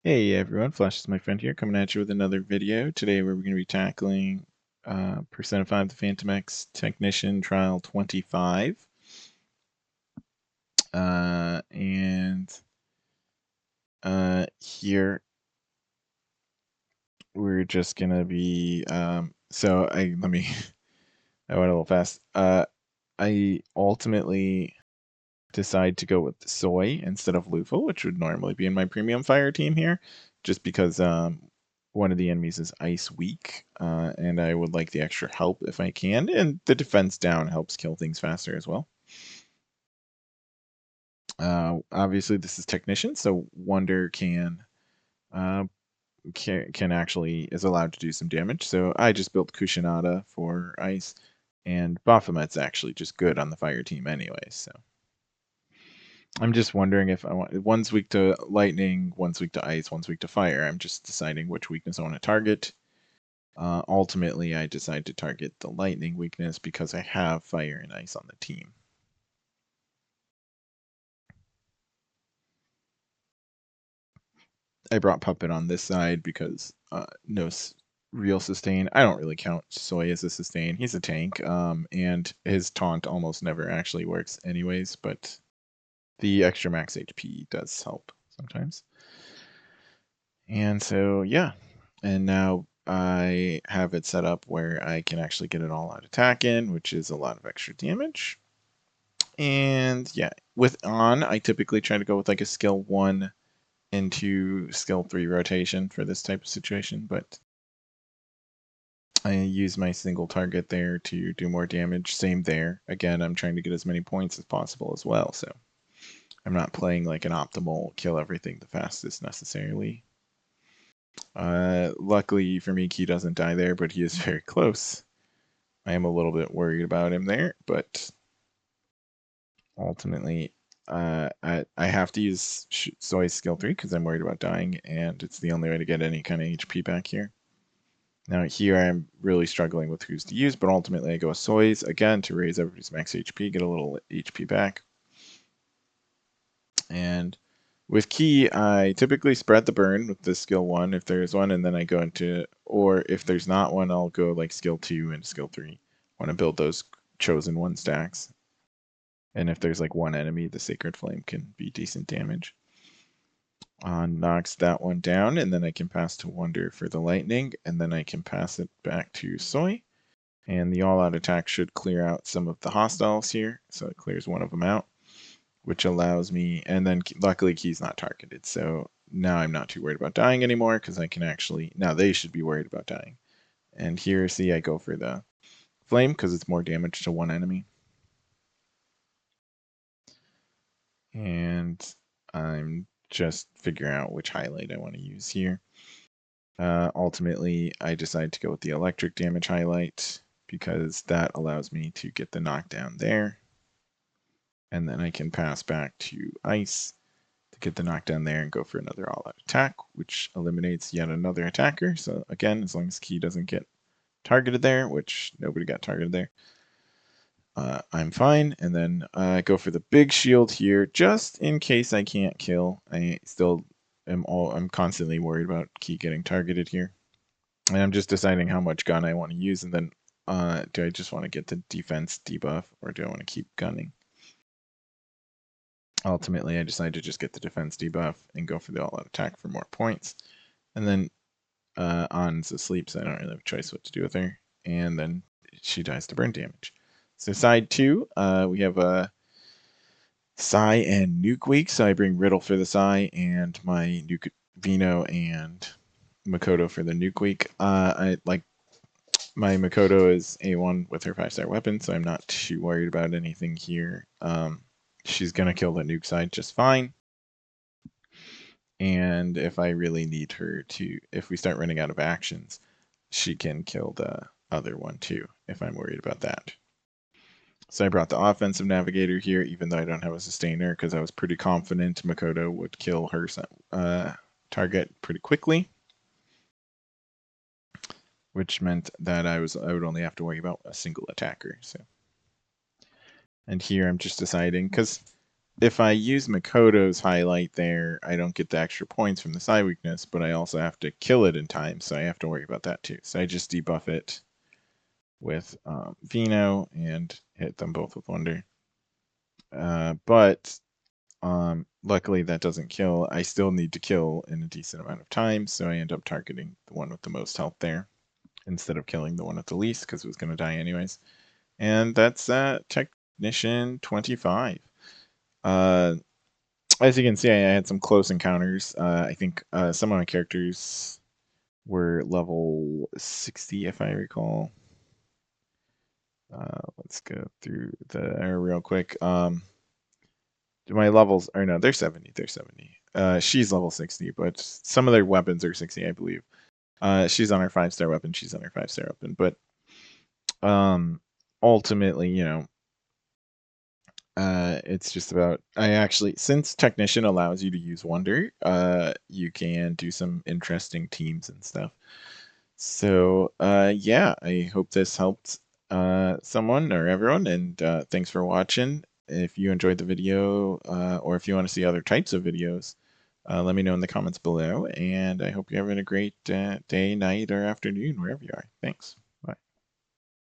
Hey everyone, Flash is my friend here, coming at you with another video. Today we're going to be tackling Persona 5 the Phantom-X Technician Trial 25. Here we're just going to be, I went a little fast. I ultimately decide to go with Soy instead of Lufa, which would normally be in my premium fire team here, just because one of the enemies is ice weak, and I would like the extra help if I can, and the defense down helps kill things faster as well. Obviously, this is Technician, so Wonder uh, can actually is allowed to do some damage. So I just built Kushinada for ice, and Baphomet's actually just good on the fire team anyway. So I'm just wondering if I want one's weak to lightning, one's weak to ice, one's weak to fire. I'm just deciding which weakness I want to target. Ultimately, I decide to target the lightning weakness because I have fire and ice on the team. I brought Puppet on this side because no real sustain. I don't really count Soy as a sustain. He's a tank, and his taunt almost never actually works anyways, but the extra max HP does help sometimes. And so, yeah. And now I have it set up where I can actually get an all-out attack in, which is a lot of extra damage. And yeah, with on, I typically try to go with like a skill 1 into skill 3 rotation for this type of situation, but I use my single target there to do more damage. Same there. Again, I'm trying to get as many points as possible as well, so I'm not playing like an optimal kill everything the fastest necessarily. Luckily for me, Key doesn't die there, but he is very close. I am a little bit worried about him there, but ultimately, I have to use Soy's skill 3 because I'm worried about dying, and it's the only way to get any kind of HP back here. Now here I'm really struggling with who's to use, but ultimately I go with Soy's again to raise everybody's max HP, get a little HP back. And with Key, I typically spread the burn with the skill 1 if there's one, and then I go into, or if there's not one, I'll go like skill 2 and skill 3. I want to build those chosen 1 stacks. And if there's like one enemy, the Sacred Flame can be decent damage. Knocks that one down, and then I can pass to Wonder for the lightning, and then I can pass it back to Soy. And the all-out attack should clear out some of the hostiles here, so it clears one of them out, which allows me, and then luckily Key's not targeted, so now I'm not too worried about dying anymore, because I can actually, now they should be worried about dying. And here, see, I go for the flame, because it's more damage to one enemy. And I'm just figuring out which highlight I want to use here. Ultimately, I decide to go with the electric damage highlight because that allows me to get the knockdown there. And then I can pass back to ice to get the knockdown there and go for another all-out attack, which eliminates yet another attacker. So again, as long as Key doesn't get targeted there, which nobody got targeted there, I'm fine. And then I go for the big shield here, just in case I can't kill. I still I'm constantly worried about Key getting targeted here. And I'm just deciding how much gun I want to use, and then do I just want to get the defense debuff, or do I want to keep gunning? Ultimately, I decide to just get the defense debuff and go for the all-out attack for more points. And then An's asleep, so I don't really have a choice what to do with her. And then she dies to burn damage. So side 2, we have a Sai and Nuke week, so I bring Riddle for the Sai and my Nuke Vino and Makoto for the Nuke week. I like my Makoto is A1 with her 5-star weapon, so I'm not too worried about anything here. She's gonna kill the nuke side just fine. And if I really need her to, if we start running out of actions, she can kill the other one too, if I'm worried about that. So I brought the offensive navigator here, even though I don't have a sustainer, because I was pretty confident Makoto would kill her target pretty quickly, which meant that I would only have to worry about a single attacker. So, and here I'm just deciding because if I use Makoto's highlight there, I don't get the extra points from the psi weakness, but I also have to kill it in time, so I have to worry about that too. So I just debuff it with Vino and hit them both with Wonder. But luckily that doesn't kill. I still need to kill in a decent amount of time, so I end up targeting the one with the most health there instead of killing the one with the least because it was going to die anyways. And that's Technician 25. As you can see, I had some close encounters. I think some of my characters were level 60, if I recall. Let's go through the real quick. My levels are no, they're 70. They're 70. She's level 60, but some of their weapons are 60, I believe. She's on her 5-star weapon. She's on her 5-star weapon, but ultimately, it's just about I actually since Technician allows you to use Wonder, you can do some interesting teams and stuff. So yeah, I hope this helped someone or everyone, and thanks for watching. If you enjoyed the video, or if you want to see other types of videos, let me know in the comments below. And I hope you're having a great day, night, or afternoon, wherever you are. Thanks.